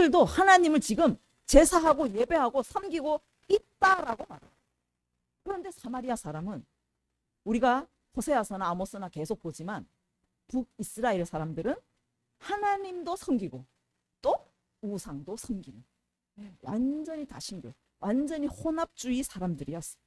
그들도 하나님을 지금 제사하고 예배하고 섬기고 있다라고 말해요. 그런데 사마리아 사람은 우리가 호세아서나 아모스나 계속 보지만 북이스라엘 사람들은 하나님도 섬기고 또 우상도 섬기는 완전히 다신교, 완전히 혼합주의 사람들이었어요.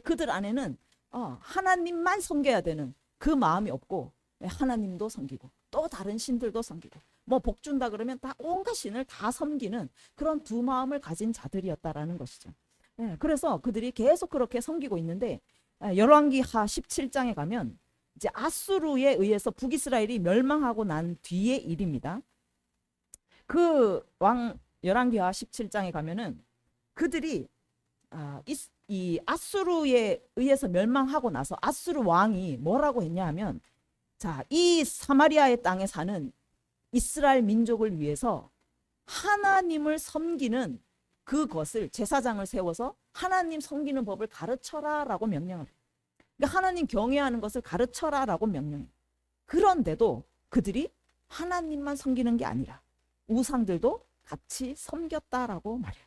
그들 안에는 하나님만 섬겨야 되는 그 마음이 없고 하나님도 섬기고 또 다른 신들도 섬기고 뭐 복 준다 그러면 다 온갖 신을 다 섬기는 그런 두 마음을 가진 자들이었다라는 것이죠. 그래서 그들이 계속 그렇게 섬기고 있는데 열왕기하 17장에 가면 이제 아수르에 의해서 북이스라엘이 멸망하고 난 뒤의 일입니다. 그 열왕기하 17장에 가면은 그들이 이 아수르에 의해서 멸망하고 나서 아수르 왕이 뭐라고 했냐 하면 자, 이 사마리아의 땅에 사는 이스라엘 민족을 위해서 하나님을 섬기는 그것을 제사장을 세워서 하나님 섬기는 법을 가르쳐라 라고 명령을 해요. 그러니까 하나님 경외하는 것을 가르쳐라 라고 명령해요. 그런데도 그들이 하나님만 섬기는 게 아니라 우상들도 같이 섬겼다라고 말해요.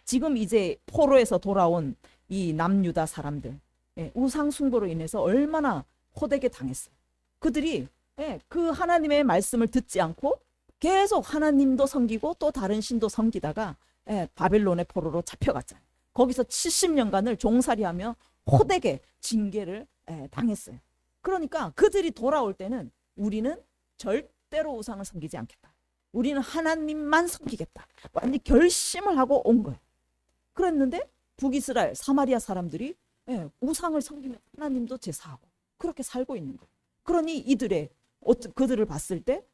지금 이제 포로에서 돌아온 이 남유다 사람들 우상 숭배로 인해서 얼마나 호되게 당했어요. 그들이 그 하나님의 말씀을 듣지 않고 계속 하나님도 섬기고 또 다른 신도 섬기다가 바벨론의 포로로 잡혀갔잖아요. 거기서 70년간을 종살이하며 호되게 징계를 당했어요. 그러니까 그들이 돌아올 때는 우리는 절대로 우상을 섬기지 않겠다. 우리는 하나님만 섬기겠다. 완전히 결심을 하고 온 거예요. 그랬는데 북이스라엘 사마리아 사람들이 우상을 섬기며 하나님도 제사하고 그렇게 살고 있는 거예요. 그러니 이들의 그들을 봤을 때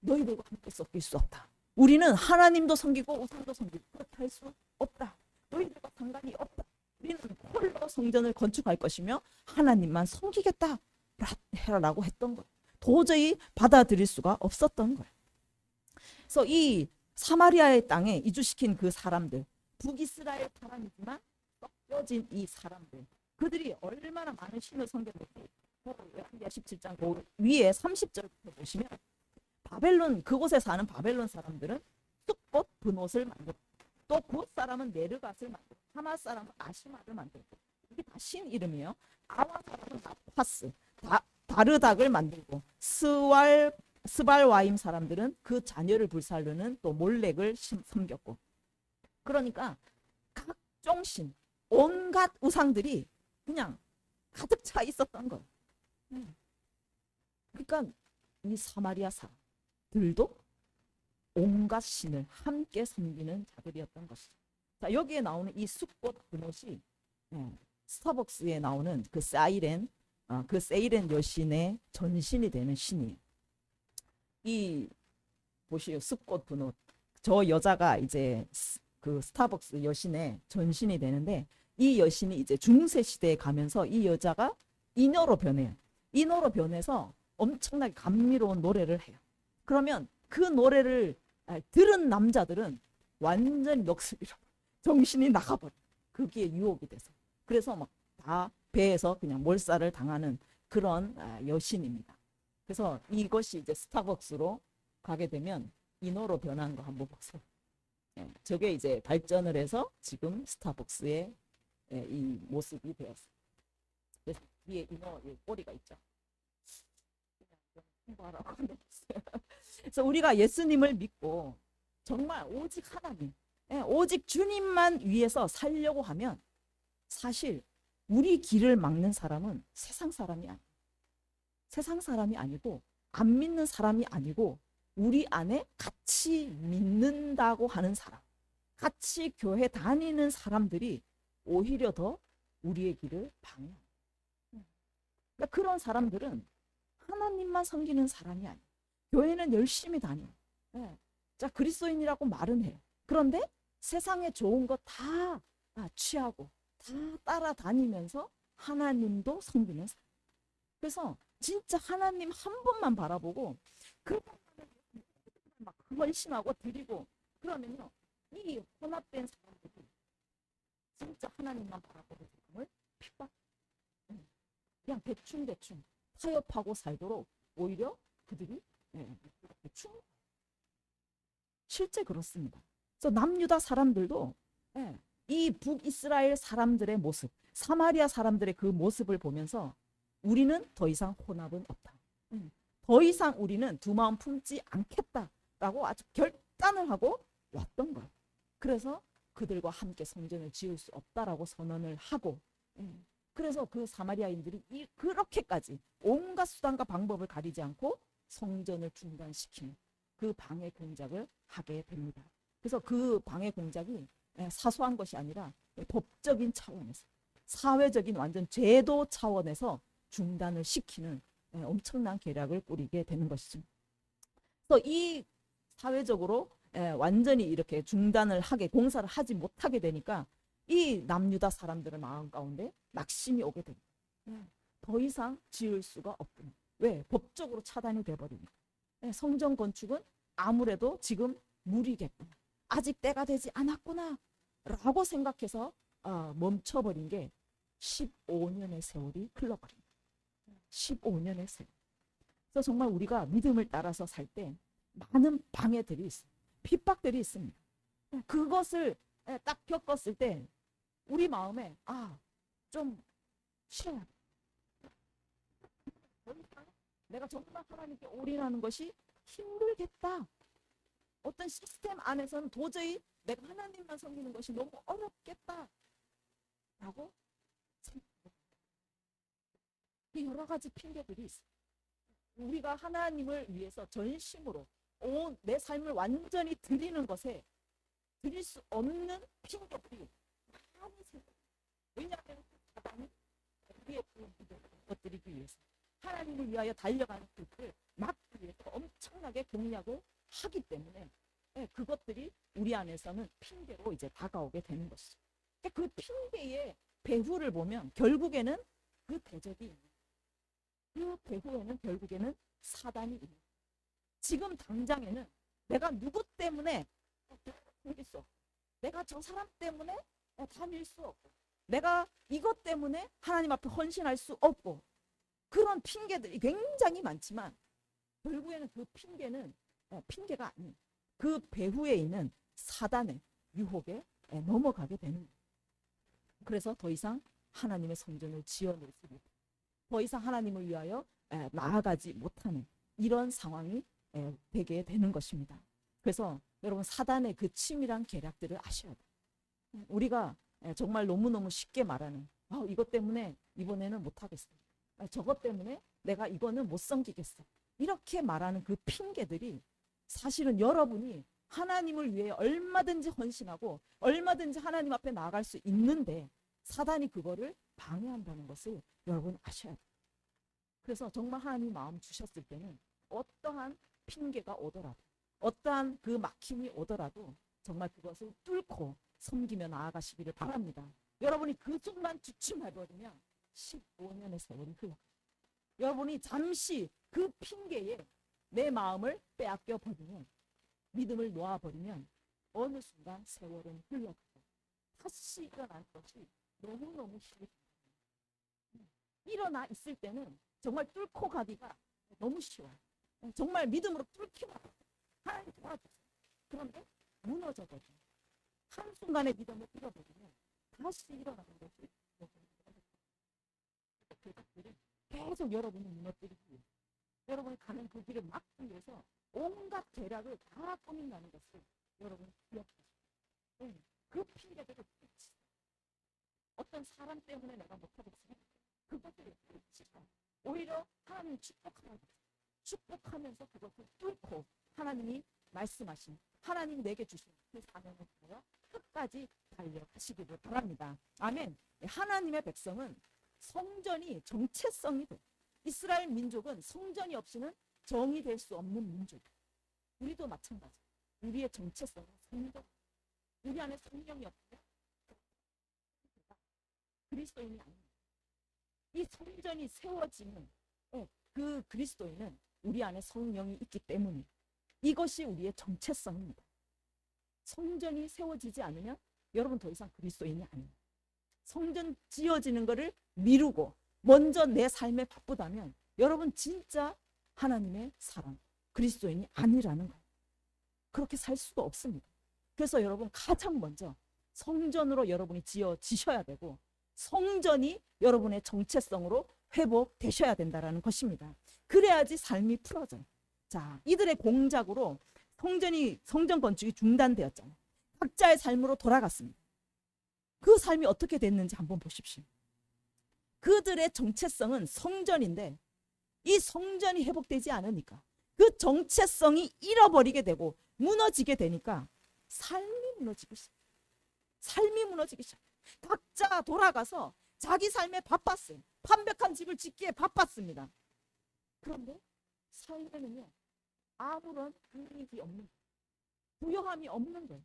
너희들과 함께 섞일 수 없다. 우리는 하나님도 섬기고 우상도 섬기고 그렇게 할 수 없다. 너희들과 상관이 없다. 우리는 홀로 성전을 건축할 것이며 하나님만 섬기겠다라고 했던 거예요. 도저히 받아들일 수가 없었던 거예요. 그래서 이 사마리아의 땅에 이주시킨 그 사람들, 북이스라엘 사람이지만 섞여진 이 사람들, 그들이 얼마나 많은 신을 섬겼는지 열왕기하 17장 그 위에 30절부터 보시면 바벨론 그곳에 사는 바벨론 사람들은 쑥꽃 분옷을 만들고 또 굿 사람은 네르갓을 만들고 하마 사람은 아시마를 만들고 이게 다 신 이름이에요. 아와 사람은 나파스, 다르닥을 만들고 스발와임 사람들은 그 자녀를 불살르는 또 몰렉을 섬겼고 그러니까 각종 신 온갖 우상들이 그냥 가득 차 있었던 거예요. 그러니까 이 사마리아 사람들도 온갖 신을 함께 섬기는 자들이었던 것이죠. 자, 여기에 나오는 이 숫꽃 분옷이 스타벅스에 나오는 그 세이렌 여신의 전신이 되는 신이에요. 이 보시오 숫꽃 분옷 저 여자가 이제 그 스타벅스 여신의 전신이 되는데 이 여신이 이제 중세 시대에 가면서 이 여자가 인어로 변해요. 인어로 변해서 엄청나게 감미로운 노래를 해요. 그러면 그 노래를 들은 남자들은 완전히 넋을 잃어 정신이 나가버려. 그게 유혹이 돼서. 그래서 막 다 배에서 그냥 몰살을 당하는 그런 여신입니다. 그래서 이것이 이제 스타벅스로 가게 되면 인어로 변한 거 한번 보세요. 저게 이제 발전을 해서 지금 스타벅스의 이 모습이 되었어요. 그래서 뒤에 인어 꼬리가 있죠. 그래서 우리가 예수님을 믿고 정말 오직 하나님, 오직 주님만 위해서 살려고 하면 사실 우리 길을 막는 사람은 세상 사람이 아니에요. 세상 사람이 아니고 안 믿는 사람이 아니고 우리 안에 같이 믿는다고 하는 사람, 같이 교회 다니는 사람들이 오히려 더 우리의 길을 방해해요. 그러니까 그런 사람들은 하나님만 섬기는 사람이 아니에요. 교회는 열심히 다녀요. 자, 그리스도인이라고 말은 해요. 그런데 세상에 좋은 거 다 취하고 다 따라다니면서 하나님도 섬기는 사람. 그래서 진짜 하나님 한 분만 바라보고 그분만 막 헌신하고 드리고 그러면요 이 혼합된 사람들이 진짜 하나님만 바라보고 정말 핍박 그냥 대충 타협하고 살도록 오히려 그들이 대충 실제 그렇습니다. 그래서 남유다 사람들도 예, 이 북이스라엘 사람들의 모습, 사마리아 사람들의 그 모습을 보면서 우리는 더 이상 혼합은 없다. 더 이상 우리는 두 마음 품지 않겠다라고 아주 결단을 하고 왔던 거예요. 그래서 그들과 함께 성전을 지을 수 없다라고 선언을 하고, 그래서 그 사마리아인들이 그렇게까지 온갖 수단과 방법을 가리지 않고 성전을 중단시키는 그 방해 공작을 하게 됩니다. 그래서 그 방해 공작이 사소한 것이 아니라 법적인 차원에서, 사회적인 완전 제도 차원에서 중단을 시키는 엄청난 계략을 꾸리게 되는 것이죠. 그래서 이 사회적으로 완전히 이렇게 중단을 하게, 공사를 하지 못하게 되니까 이 남유다 사람들의 마음 가운데 낙심이 오게 됩니다. 더 이상 지을 수가 없구나. 왜? 법적으로 차단이 돼버리니까. 성전 건축은 아무래도 지금 무리겠구나. 아직 때가 되지 않았구나 라고 생각해서 멈춰버린 게 15년의 세월이 흘러버립니다. 15년의 세월. 그래서 정말 우리가 믿음을 따라서 살 때 많은 방해들이 있습니다. 핍박들이 있습니다. 그것을 딱 겪었을 때 우리 마음에 좀 쉬어야 돼. 내가 정말 하나님께 올인하는 것이 힘들겠다. 어떤 시스템 안에서는 도저히 내가 하나님만 섬기는 것이 너무 어렵겠다 라고 생각합니다. 여러 가지 핑계들이 있어요. 우리가 하나님을 위해서 전심으로 내 삶을 완전히 드리는 것에 드릴 수 없는 핑계들이 많이 생겨요. 왜냐하면 사단이 우리의 믿음을 무너뜨리기 위해서, 하나님을 위하여 달려가는 그들을 막기 위해서 엄청나게 공략을 하기 때문에 그것들이 우리 안에서는 핑계로 이제 다가오게 되는 것이죠. 그 핑계의 배후를 보면 결국에는 그 대적이 있는, 그 배후에는 결국에는 사단이 있는. 지금 당장에는 내가 누구 때문에 섬길 수 없고, 내가 저 사람 때문에 다닐 수 없고, 내가 이것 때문에 하나님 앞에 헌신할 수 없고, 그런 핑계들이 굉장히 많지만 결국에는 그 핑계는 핑계가 아닌 그 배후에 있는 사단의 유혹에 넘어가게 되는 거예요. 그래서 더 이상 하나님의 성전을 지어낼 수 없고, 더 이상 하나님을 위하여 나아가지 못하는 이런 상황이 되게 되는 것입니다. 그래서 여러분, 사단의 그 치밀한 계략들을 아셔야 돼요. 우리가 정말 너무너무 쉽게 말하는 이것 때문에 이번에는 못하겠어, 저것 때문에 내가 이거는 못 섬기겠어, 이렇게 말하는 그 핑계들이 사실은 여러분이 하나님을 위해 얼마든지 헌신하고 얼마든지 하나님 앞에 나아갈 수 있는데 사단이 그거를 방해한다는 것을 여러분 아셔야 돼요. 그래서 정말 하나님 마음 주셨을 때는 어떠한 핑계가 오더라도, 어떠한 그 막힘이 오더라도 정말 그것을 뚫고 섬기며 나아가시기를 바랍니다. 여러분이 그 순간 주춤해버리면 15년의 세월이 흘러가요. 여러분이 잠시 그 핑계에 내 마음을 빼앗겨 버리면, 믿음을 놓아버리면 어느 순간 세월은 흘러가고 다시 일어나는 것이 너무너무 힘들어요. 일어나 있을 때는 정말 뚫고 가기가 너무 쉬워요. 정말 믿음으로 뚫기만 하고 하나님 도와주세요. 그런데 무너져버리면, 한순간에 믿음을 잃어버리면 다시 일어나는 것이 너무 힘들어요. 그것들이 계속 여러분을 무너뜨리기 위해, 여러분이 가는 그 길을 막기 위해서 온갖 계략을 다 꾸민다는 것을 여러분 기억하시고, 그 핑계들을 붙이세요. 어떤 사람 때문에 내가 못하겠으면 그것들을 붙이고 오히려 하나님을 축복하면서 그것을 뚫고 하나님이 말씀하신, 하나님이 내게 주신 그 사명을 보여 끝까지 달려가시기를 바랍니다. 아멘. 하나님의 백성은 성전이 정체성이 돼. 이스라엘 민족은 성전이 없이는 정이 될 수 없는 민족. 우리도 마찬가지. 우리의 정체성은 성전. 우리 안에 성령이 없고 그리스도인이 아닙니다. 이 성전이 세워지는 그 그리스도인은 우리 안에 성령이 있기 때문에 이것이 우리의 정체성입니다. 성전이 세워지지 않으면 여러분 더 이상 그리스도인이 아닙니다. 성전 지어지는 것을 미루고 먼저 내 삶에 바쁘다면 여러분 진짜 하나님의 사람, 그리스도인이 아니라는 거예요. 그렇게 살 수가 없습니다. 그래서 여러분 가장 먼저 성전으로 여러분이 지어지셔야 되고 성전이 여러분의 정체성으로 회복되셔야 된다는 것입니다. 그래야지 삶이 풀어져요. 자, 이들의 공작으로 성전 건축이 중단되었잖아요. 각자의 삶으로 돌아갔습니다. 그 삶이 어떻게 됐는지 한번 보십시오. 그들의 정체성은 성전인데 이 성전이 회복되지 않으니까 그 정체성이 잃어버리게 되고 무너지게 되니까 삶이 무너지기 시작. 삶이 무너지기 시작. 각자 돌아가서 자기 삶에 바빴어요. 완벽한 집을 짓기에 바빴습니다. 그런데 삶에는요 아무런 의미가 없는 거예요. 부요함이 없는 거예요.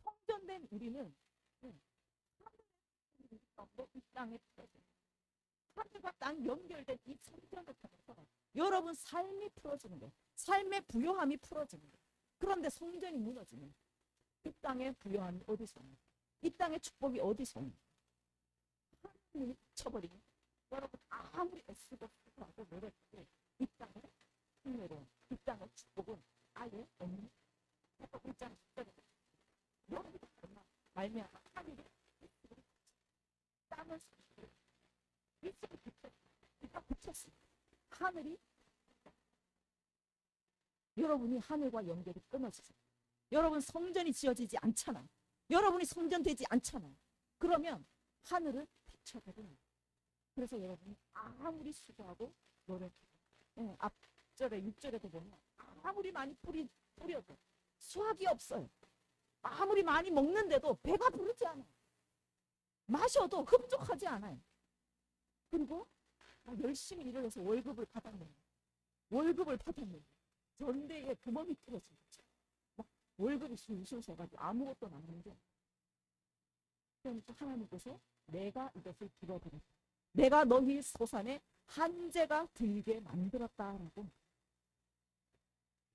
성전된 우리는 이 땅에 하늘과 땅 연결된 이 성전을 통해서 여러분 삶이 풀어지는 거예요. 삶의 부요함이 풀어지는 거예요. 그런데 성전이 무너지면 이 땅의 부요함이 어디서 오는 거예요? 이 땅의 축복이 어디서 오는 거예요? 하나님이 쳐버리면 여러분 아무리 애쓰고 하고 노력해도 이 땅의 풍요로움, 이 땅의 축복은 아예 없는 거예요. 여러분도 말미암아 하늘이 땅을 붙였어요. 하늘이 여러분이 하늘과 연결이 끊어지세요. 여러분 성전이 지어지지 않잖아요. 여러분이 성전되지 않잖아요. 그러면 하늘은 닫혀버립니다. 그래서 여러분이 아무리 수고하고 노력해도 앞절에 6절에도 보면 아무리 많이 뿌려도 수확이 없어요. 아무리 많이 먹는데도 배가 부르지 않아요. 마셔도 흡족하지 않아요. 그리고 열심히 일을 해서 월급을 받았는데 전대에 구멍이 뚫어진 거죠. 막 월급이 술술 서가지고 아무것도 남는데 그러니까 하나님께서 내가 이것을 들어버렸다. 내가 너희 소산에 한재가 들게 만들었다라고.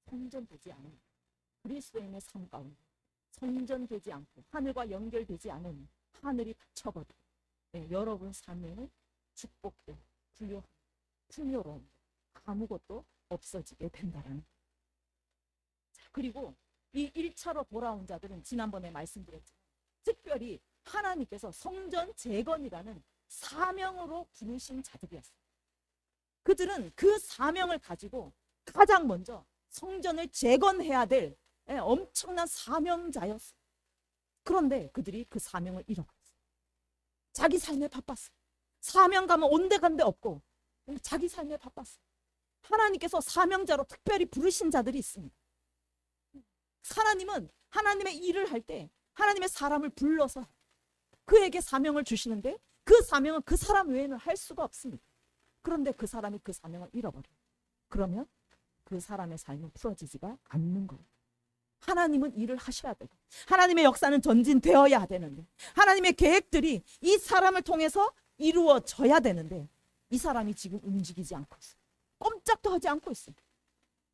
성전되지 않은 그리스도인의 삶 가운데 성전되지 않고 하늘과 연결되지 않은 하늘이 닫혀버리고 여러분 삶에는 축복도 부요함, 풍요로움 아무것도 없어지게 된다라는. 자, 그리고 이 1차로 돌아온 자들은 지난번에 말씀드렸지만 특별히 하나님께서 성전 재건이라는 사명으로 부르신 자들이었어요. 그들은 그 사명을 가지고 가장 먼저 성전을 재건해야 될 엄청난 사명자였어요. 그런데 그들이 그 사명을 잃어버렸어요. 자기 삶에 바빴어요. 사명감은 온데간데 없고 자기 삶에 바빴어요. 하나님께서 사명자로 특별히 부르신 자들이 있습니다. 하나님은 하나님의 일을 할 때 하나님의 사람을 불러서 그에게 사명을 주시는데 그 사명은 그 사람 외에는 할 수가 없습니다. 그런데 그 사람이 그 사명을 잃어버려요. 그러면 그 사람의 삶은 풀어지지가 않는 거예요. 하나님은 일을 하셔야 되고 하나님의 역사는 전진되어야 되는데 하나님의 계획들이 이 사람을 통해서 이루어져야 되는데 이 사람이 지금 움직이지 않고 있어요. 꼼짝도 하지 않고 있어요.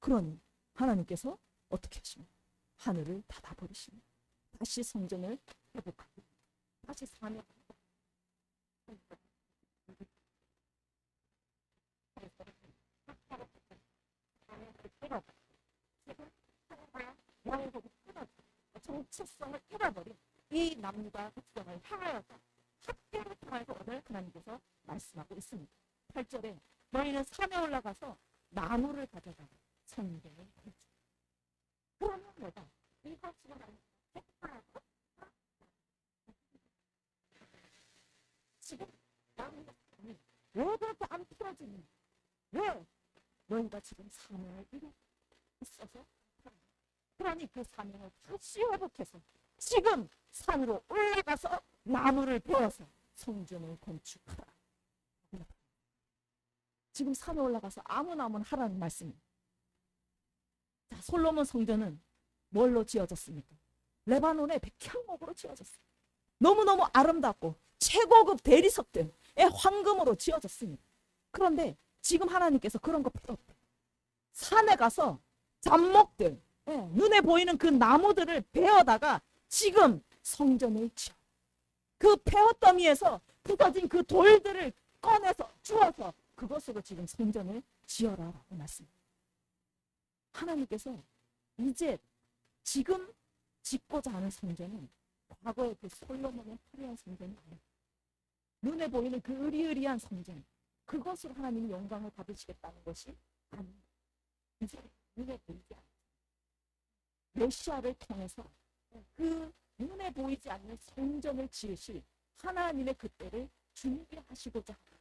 그러니 하나님께서 어떻게 하십니까? 하늘을 닫아버리십니다. 다시 성전을 회복하고 다시 사명 정체성을 잃어버린 이 남과 백성을 향하여서 학교를 통해서 오늘 하나님께서 말씀하고 있습니다. 8절에 너희는 산에 올라가서 나무를 가져다가 성전을 건축. 그러면 내가 이것으로 택하고 지금 나무가 왜 그렇게 안 풀어지니? 왜? 너희가 지금 사명을 이루고 있어서 그러니 그 사명을 다시 회복해서 지금 산으로 올라가서 나무를 베어서 성전을 건축하라. 지금 산에 올라가서 아무나 하라는 말씀입니다. 자, 솔로몬 성전은 뭘로 지어졌습니까? 레바논의 백향목으로 지어졌어요. 너무너무 아름답고 최고급 대리석들의 황금으로 지어졌습니다. 그런데 지금 하나님께서 그런 거 필요 없대요. 산에 가서 잡목들, 눈에 보이는 그 나무들을 베어다가 지금 성전을 지어. 그 폐허더미에서 부서진 그 돌들을 꺼내서 주어서 그것으로 지금 성전을 지어라라고 말씀합니다. 하나님께서 이제 지금 짓고자 하는 성전은 과거의 그 솔로몬의 화려한 성전이 아니에요. 눈에 보이는 그 으리으리한 성전, 그것으로 하나님이 영광을 받으시겠다는 것이 아닙니다. 이제 눈에 보이지 않는 메시아를 통해서 그 눈에 보이지 않는 성전을 지으실 하나님의 그 때를 준비하시고자 합니다.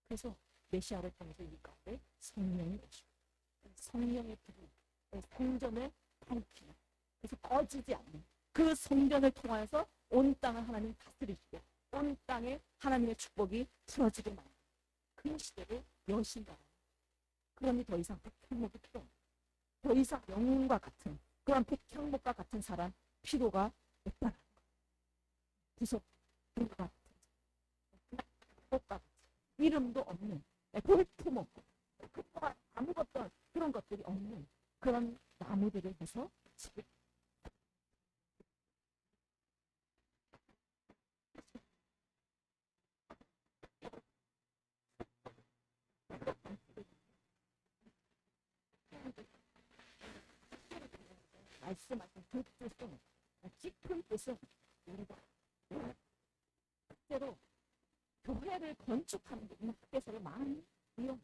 그래서 메시아를 통해서 이 가운데 성령이 오시고 성령의 불이 성전을 밝히는, 그래서 꺼지지 않는 그 성전을 통하여서 온 땅을 하나님 다스리시고 온 땅에 하나님의 축복이 풀어지게 만드는 그 시대를 여신다. 그러니 더 이상 백향목이 필요 없다. 더 이상 영웅과 같은 그런 백향목과 같은 사람 필요가 없다는 거예요. 구속 불과 같은 것과 같은 이름도 없는, 볼품 없고 그동안 아무것도 그런 것들이 없는 그런 나무들을 해서 지금 말씀하신 그 뜻은, 깊은 뜻은 우리가 실제로 교회를 건축하는 데 학교에서를 많이 이용해요.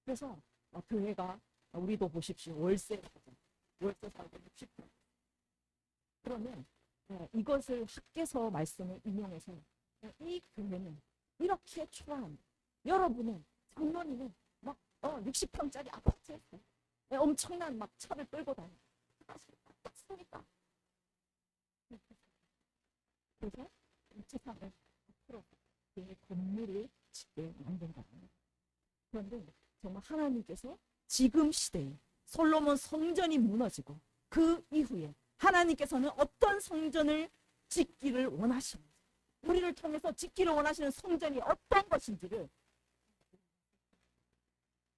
그래서 교회가 우리도 보십시오. 월세 살고 60%. 그러면 이것을 학교에서 말씀을 인용해서 이 교회는 이렇게 초라한, 여러분은 장로님은 막 60평짜리 아파트에서 엄청난 막 차를 끌고 다니고 맞습니까? 그래서 이 세상을 앞으로 건물을 짓게 만든 거예요. 그런데 정말 하나님께서 지금 시대에 솔로몬 성전이 무너지고 그 이후에 하나님께서는 어떤 성전을 짓기를 원하시는지, 우리를 통해서 짓기를 원하시는 성전이 어떤 것인지를,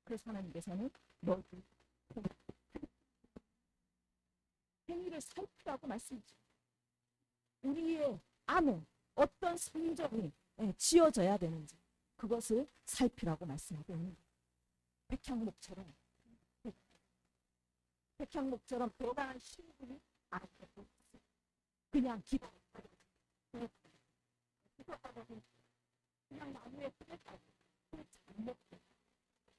그래서 하나님께서는 너희 행위를 살피라고 말씀하시죠. 우리의 안에 어떤 성전이 지어져야 되는지 그것을 살피라고 말씀하고 있는 거예요. 백향목처럼 대단한 신분이 아니고 그냥 기도하고 그냥 나무에 뿌려 따고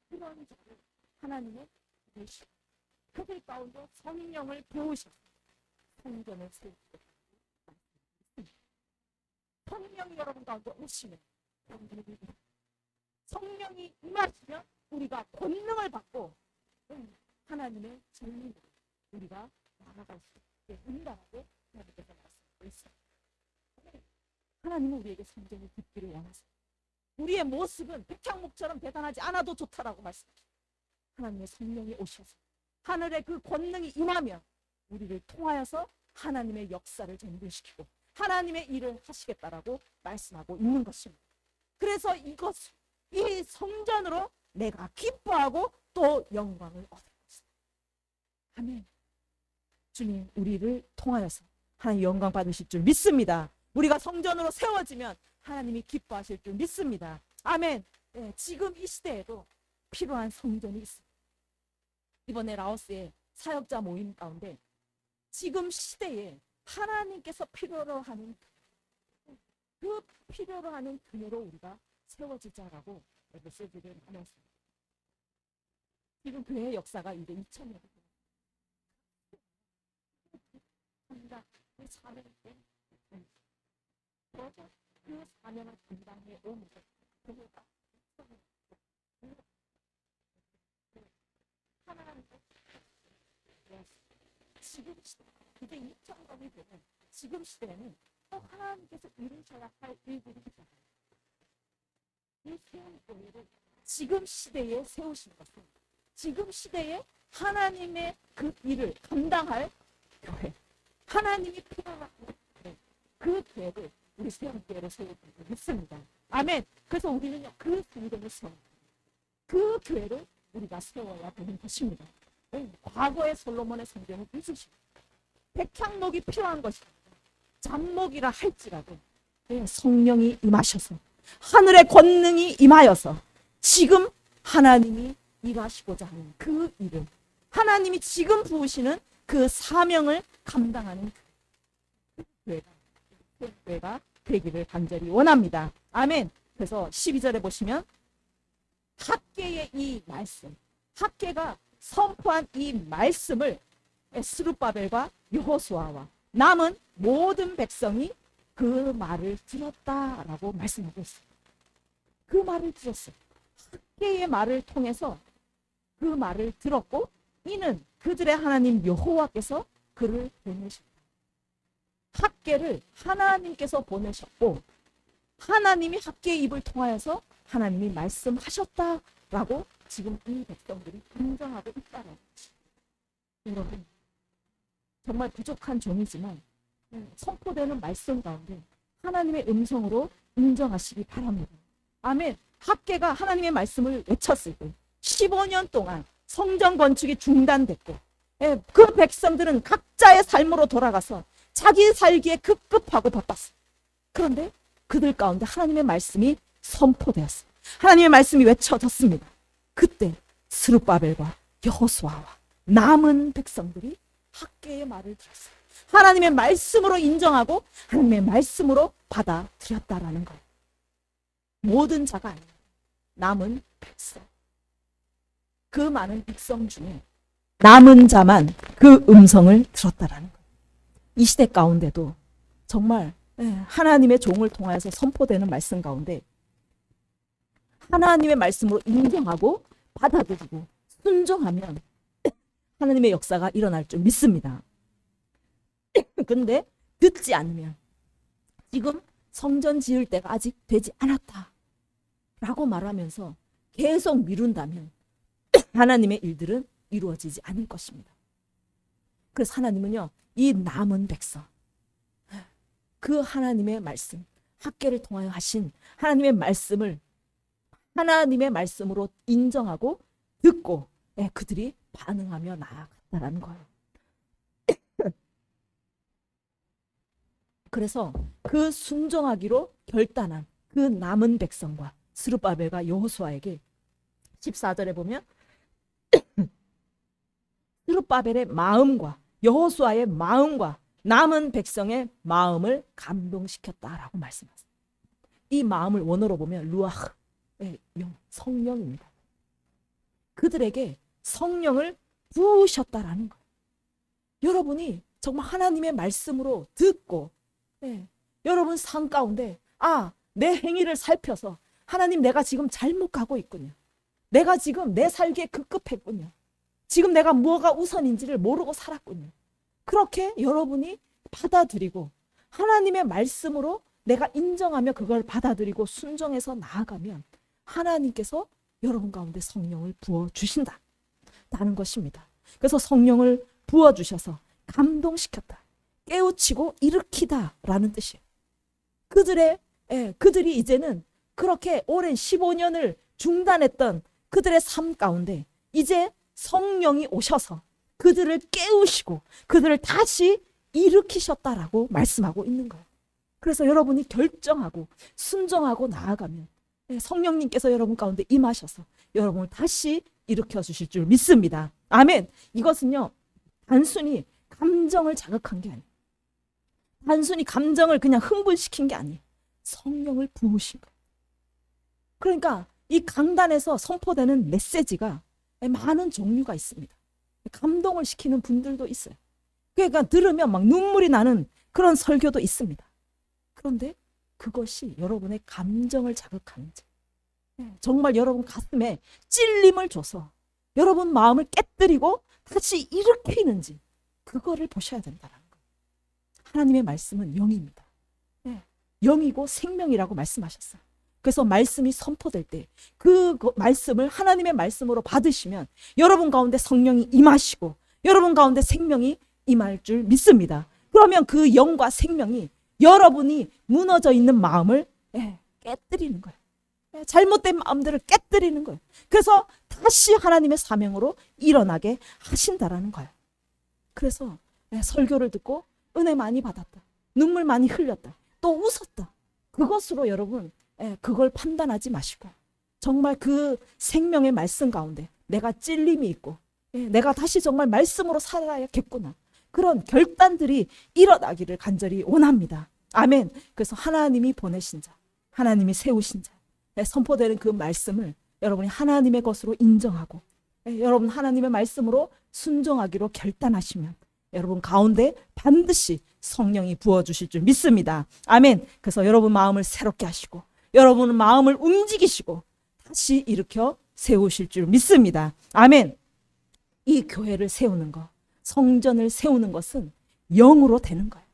그런 자를 하나님의 계시, 그들 가운데 성령을 부으셔서 성전을 세우고 성령이 여러분 가운데 오시면 성령이 임하시면 우리가 권능을 받고 하나님의 진리로 우리가 나아갈 수 있게 된다고 하나님께서 말씀하고 있습니다. 하나님은 우리에게 성전을 듣기를 원하세요. 우리의 모습은 백향목처럼 대단하지 않아도 좋다라고 말씀하십니다. 하나님의 성령이 오셔서 하늘의 그 권능이 임하면 우리를 통하여서 하나님의 역사를 전개시키고 하나님의 일을 하시겠다라고 말씀하고 있는 것입니다. 그래서 이 성전으로 내가 기뻐하고 또 영광을 얻을 것입니다. 아멘. 주님, 우리를 통하여서 하나님 영광 받으실 줄 믿습니다. 우리가 성전으로 세워지면 하나님이 기뻐하실 줄 믿습니다. 아멘. 네, 지금 이 시대에도 필요한 성전이 있습니다. 이번에 라오스의 사역자 모임 가운데 지금 시대에 하나님께서 필요로 하는 그녀로 우리가 세워지자라고 메시지를 하셨습니다. 지금 교회의 역사가 이제 2000년 그 사명을 그 사명을 감당해 오면서 교회가 하나님께 지금 시대 이제 2000년이 되면 지금 시대에는 또 하나님께서 이루셔야 할 일들이 있잖아요. 이 세운 교회를 지금 시대에 세우신 것은 지금 시대에 하나님의 그 일을 감당할 교회, 하나님이 필요한 그 교회를 우리 세운 교회로 세우고 믿습니다. 아멘. 그래서 우리는 그 성전을 그 교회를 우리가 세워야 되는 것입니다. 과거의 솔로몬의 성전을 잊으시고 백향목이 필요한 것입니다. 잡목이라 할지라도 성령이 임하셔서 하늘의 권능이 임하여서 지금 하나님이 일하시고자 하는 그 일을 하나님이 지금 부으시는 그 사명을 감당하는 교회가 되기를 간절히 원합니다. 아멘. 그래서 12절에 보시면 학계의 이 말씀, 학계가 선포한 이 말씀을 스룹바벨과 여호수아와 남은 모든 백성이 그 말을 들었다라고 말씀하고 있어요. 그 말을 들었어요. 학계의 말을 통해서 그 말을 들었고, 이는 그들의 하나님 여호와께서 그를 보내셨다. 학계를 하나님께서 보내셨고, 하나님이 학계의 입을 통하여서 하나님이 말씀하셨다라고 지금 이 백성들이 인정하고 있다는 거죠. 여러분, 정말 부족한 종이지만 선포되는 말씀 가운데 하나님의 음성으로 인정하시기 바랍니다. 아멘. 학계가 하나님의 말씀을 외쳤을 때 15년 동안 성전 건축이 중단됐고, 그 백성들은 각자의 삶으로 돌아가서 자기 살기에 급급하고 바빴어요. 그런데 그들 가운데 하나님의 말씀이 선포되었어요. 하나님의 말씀이 외쳐졌습니다. 그때 스룹바벨과 여호수아와 남은 백성들이 학계의 말을 들었어요. 하나님의 말씀으로 인정하고 하나님의 말씀으로 받아들였다라는 거예요. 모든 자가 아니에요. 남은 백성. 그 많은 백성 중에 남은 자만 그 음성을 들었다라는 거예요. 이 시대 가운데도 정말 하나님의 종을 통하여서 선포되는 말씀 가운데 하나님의 말씀으로 인정하고 받아들이고 순종하면 하나님의 역사가 일어날 줄 믿습니다. 근데 듣지 않으면, 지금 성전 지을 때가 아직 되지 않았다 라고 말하면서 계속 미룬다면 하나님의 일들은 이루어지지 않을 것입니다. 그래서 하나님은요, 이 남은 백성, 그 하나님의 말씀, 학계를 통하여 하신 하나님의 말씀을 하나님의 말씀으로 인정하고 듣고 그들이 반응하며 나아갔다라는 거예요. 그래서 그 순종하기로 결단한 그 남은 백성과 스룹바벨과 여호수아에게 14절에 보면 스룹바벨의 마음과 여호수아의 마음과 남은 백성의 마음을 감동시켰다라고 말씀하세요. 이 마음을 원어로 보면 루아흐, 성령입니다. 그들에게 성령을 부으셨다라는 거예요. 여러분이 정말 하나님의 말씀으로 듣고 여러분 삶 가운데 내 행위를 살펴서 하나님, 내가 지금 잘못 가고 있군요. 내가 지금 내 살기에 급급했군요. 지금 내가 뭐가 우선인지를 모르고 살았군요. 그렇게 여러분이 받아들이고 하나님의 말씀으로 내가 인정하며 그걸 받아들이고 순종해서 나아가면 하나님께서 여러분 가운데 성령을 부어주신다는 것입니다. 그래서 성령을 부어주셔서 감동시켰다, 깨우치고 일으키다라는 뜻이에요. 그들이 이제는 그렇게 오랜 15년을 중단했던 그들의 삶 가운데 이제 성령이 오셔서 그들을 깨우시고 그들을 다시 일으키셨다라고 말씀하고 있는 거예요. 그래서 여러분이 결정하고 순종하고 나아가면 성령님께서 여러분 가운데 임하셔서 여러분을 다시 일으켜 주실 줄 믿습니다. 아멘. 이것은요, 단순히 감정을 자극한 게 아니에요. 단순히 감정을 그냥 흥분시킨 게 아니에요. 성령을 부으신 거예요. 그러니까 이 강단에서 선포되는 메시지가 많은 종류가 있습니다. 감동을 시키는 분들도 있어요. 그러니까 들으면 막 눈물이 나는 그런 설교도 있습니다. 그런데 그것이 여러분의 감정을 자극하는지, 정말 여러분 가슴에 찔림을 줘서 여러분 마음을 깨뜨리고 다시 일으키는지, 그거를 보셔야 된다는 거예요. 하나님의 말씀은 영입니다. 영이고 생명이라고 말씀하셨어요. 그래서 말씀이 선포될 때 그 말씀을 하나님의 말씀으로 받으시면 여러분 가운데 성령이 임하시고 여러분 가운데 생명이 임할 줄 믿습니다. 그러면 그 영과 생명이 여러분이 무너져 있는 마음을 깨뜨리는 거예요. 잘못된 마음들을 깨뜨리는 거예요. 그래서 다시 하나님의 사명으로 일어나게 하신다라는 거예요. 그래서 설교를 듣고 은혜 많이 받았다, 눈물 많이 흘렸다, 또 웃었다, 그것으로 여러분 그걸 판단하지 마시고 정말 그 생명의 말씀 가운데 내가 찔림이 있고 내가 다시 정말 말씀으로 살아야겠구나. 그런 결단들이 일어나기를 간절히 원합니다. 아멘. 그래서 하나님이 보내신 자, 하나님이 세우신 자, 선포되는 그 말씀을 여러분이 하나님의 것으로 인정하고 여러분 하나님의 말씀으로 순종하기로 결단하시면 여러분 가운데 반드시 성령이 부어주실 줄 믿습니다. 아멘. 그래서 여러분 마음을 새롭게 하시고 여러분 마음을 움직이시고 다시 일으켜 세우실 줄 믿습니다. 아멘. 이 교회를 세우는 것, 성전을 세우는 것은 영으로 되는 거예요.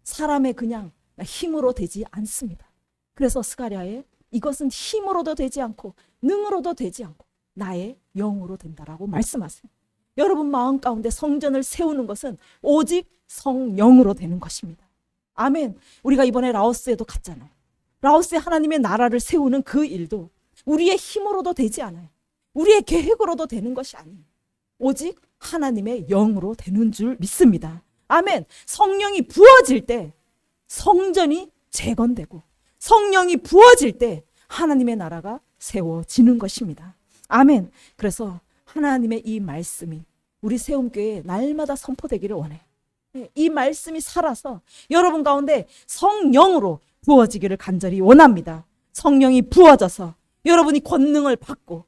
사람의 그냥 힘으로 되지 않습니다. 그래서 스가랴에 이것은 힘으로도 되지 않고 능으로도 되지 않고 나의 영으로 된다라고 말씀하세요. 여러분 마음 가운데 성전을 세우는 것은 오직 성령으로 되는 것입니다. 아멘. 우리가 이번에 라오스에도 갔잖아요. 라오스에 하나님의 나라를 세우는 그 일도 우리의 힘으로도 되지 않아요. 우리의 계획으로도 되는 것이 아니에요. 오직 하나님의 영으로 되는 줄 믿습니다. 아멘. 성령이 부어질 때 성전이 재건되고 성령이 부어질 때 하나님의 나라가 세워지는 것입니다. 아멘. 그래서 하나님의 이 말씀이 우리 세움교회에 날마다 선포되기를 원해요. 이 말씀이 살아서 여러분 가운데 성령으로 부어지기를 간절히 원합니다. 성령이 부어져서 여러분이 권능을 받고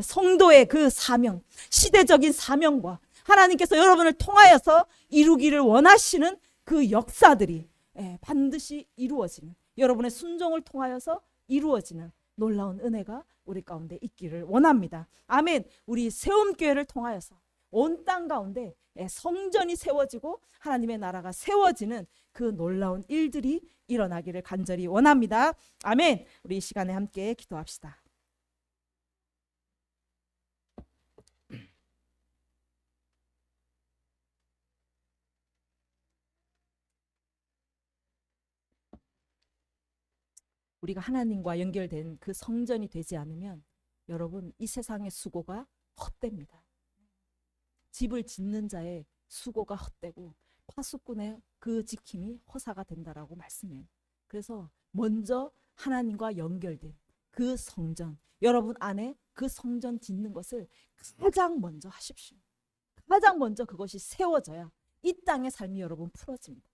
성도의 그 사명, 시대적인 사명과 하나님께서 여러분을 통하여서 이루기를 원하시는 그 역사들이 반드시 이루어지는, 여러분의 순종을 통하여서 이루어지는 놀라운 은혜가 우리 가운데 있기를 원합니다. 아멘. 우리 세움교회를 통하여서 온 땅 가운데 성전이 세워지고 하나님의 나라가 세워지는 그 놀라운 일들이 일어나기를 간절히 원합니다. 아멘. 우리 이 시간에 함께 기도합시다. 우리가 하나님과 연결된 그 성전이 되지 않으면 여러분 이 세상의 수고가 헛됩니다. 집을 짓는 자의 수고가 헛되고 파수꾼의 그 지킴이 허사가 된다라고 말씀해요. 그래서 먼저 하나님과 연결된 그 성전, 여러분 안에 그 성전 짓는 것을 가장 먼저 하십시오. 가장 먼저 그것이 세워져야 이 땅의 삶이 여러분 풀어집니다.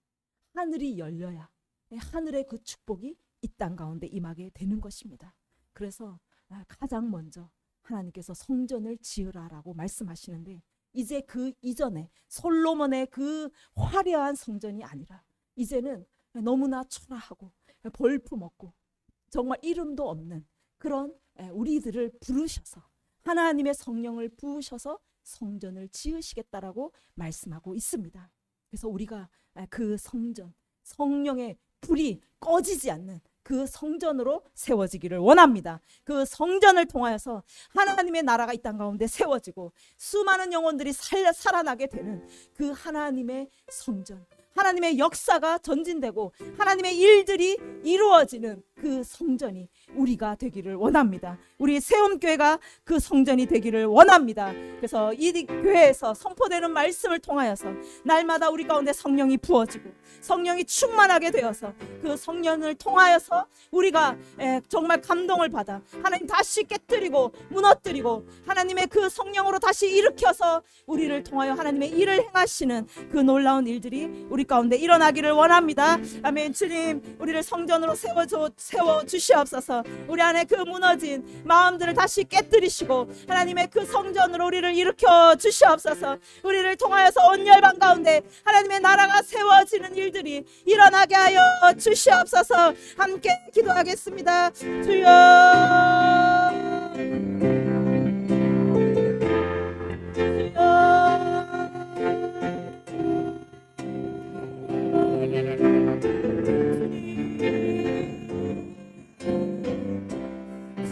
하늘이 열려야 하늘의 그 축복이 이 땅 가운데 임하게 되는 것입니다. 그래서 가장 먼저 하나님께서 성전을 지으라라고 말씀하시는데 이제 그 이전에 솔로몬의 그 화려한 성전이 아니라 이제는 너무나 초라하고 볼품없고 정말 이름도 없는 그런 우리들을 부르셔서 하나님의 성령을 부으셔서 성전을 지으시겠다라고 말씀하고 있습니다. 그래서 우리가 그 성전, 성령의 불이 꺼지지 않는 그 성전으로 세워지기를 원합니다. 그 성전을 통하여서 하나님의 나라가 이 땅 가운데 세워지고 수많은 영혼들이 살아나게 되는 그 하나님의 성전, 하나님의 역사가 전진되고 하나님의 일들이 이루어지는 그 성전이 우리가 되기를 원합니다. 우리 세움교회가 그 성전이 되기를 원합니다. 그래서 이 교회에서 선포되는 말씀을 통하여서 날마다 우리 가운데 성령이 부어지고 성령이 충만하게 되어서 그 성령을 통하여서 우리가 정말 감동을 받아 하나님 다시 깨뜨리고 무너뜨리고 하나님의 그 성령으로 다시 일으켜서 우리를 통하여 하나님의 일을 행하시는 그 놀라운 일들이 우리 가운데 일어나기를 원합니다. 아멘. 주님, 우리를 성전으로 세워 주시옵소서. 우리 안에 그 무너진 마음들을 다시 깨뜨리시고 하나님의 그 성전으로 우리를 일으켜 주시옵소서. 우리를 통하여서 온 열방 가운데 하나님의 나라가 세워지는 일들이 일어나게 하여 주시옵소서. 함께 기도하겠습니다. 주여,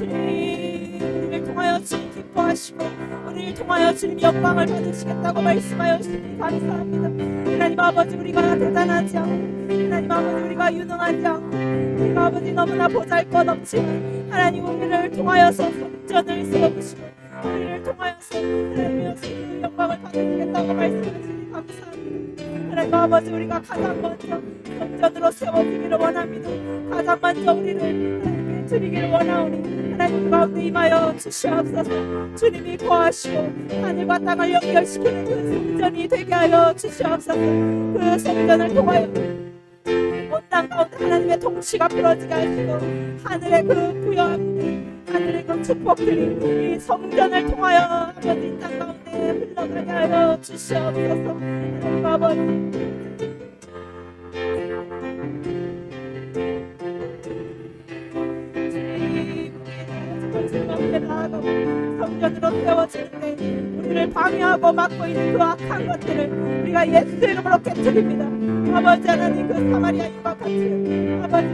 우리를 통하여 주님 기뻐하시고 우리를 통하여 주님 영광을 받으시겠다고 말씀하여 주시니 감사합니다. 하나님 아버지, 우리가 대단하지 않고 하나님 아버지 우리가 유능하지 않고 우리가 아버지 너무나 보잘것없지만 하나님 우리를 통하여서 성전을 세우시고 우리를 통하여서 하나님의 영광을 받으시겠다고 말씀하시니 감사합니다. 하나님 아버지, 우리가 가장 먼저 성전으로 세워지기를 원합니다. 가장 먼저 우리를 하나님께 드리기를 원하오니 하나님 가운데 임하여 주시옵소서. 주님이 거하시고 하늘과 땅을 연결시키는 그 성전이 되게 하여 주시옵소서. 그 성전을 통하여 온 땅 가운데 하나님의 통치가 부러지게 하시고 하늘의 그 부여함, 하늘의 그 축복들이 이 성전을 통하여 아버지 땅 가운데 흘러가게 하여 주시옵소서. 하나님 아버지, 성전으로 세워지는데 우리를 방해하고 막고 있는 그 악한 것들을 우리가 예수 이름으로 깨뜨립니다. 아버지 하나님, 그 사마리아인과 같은 아버지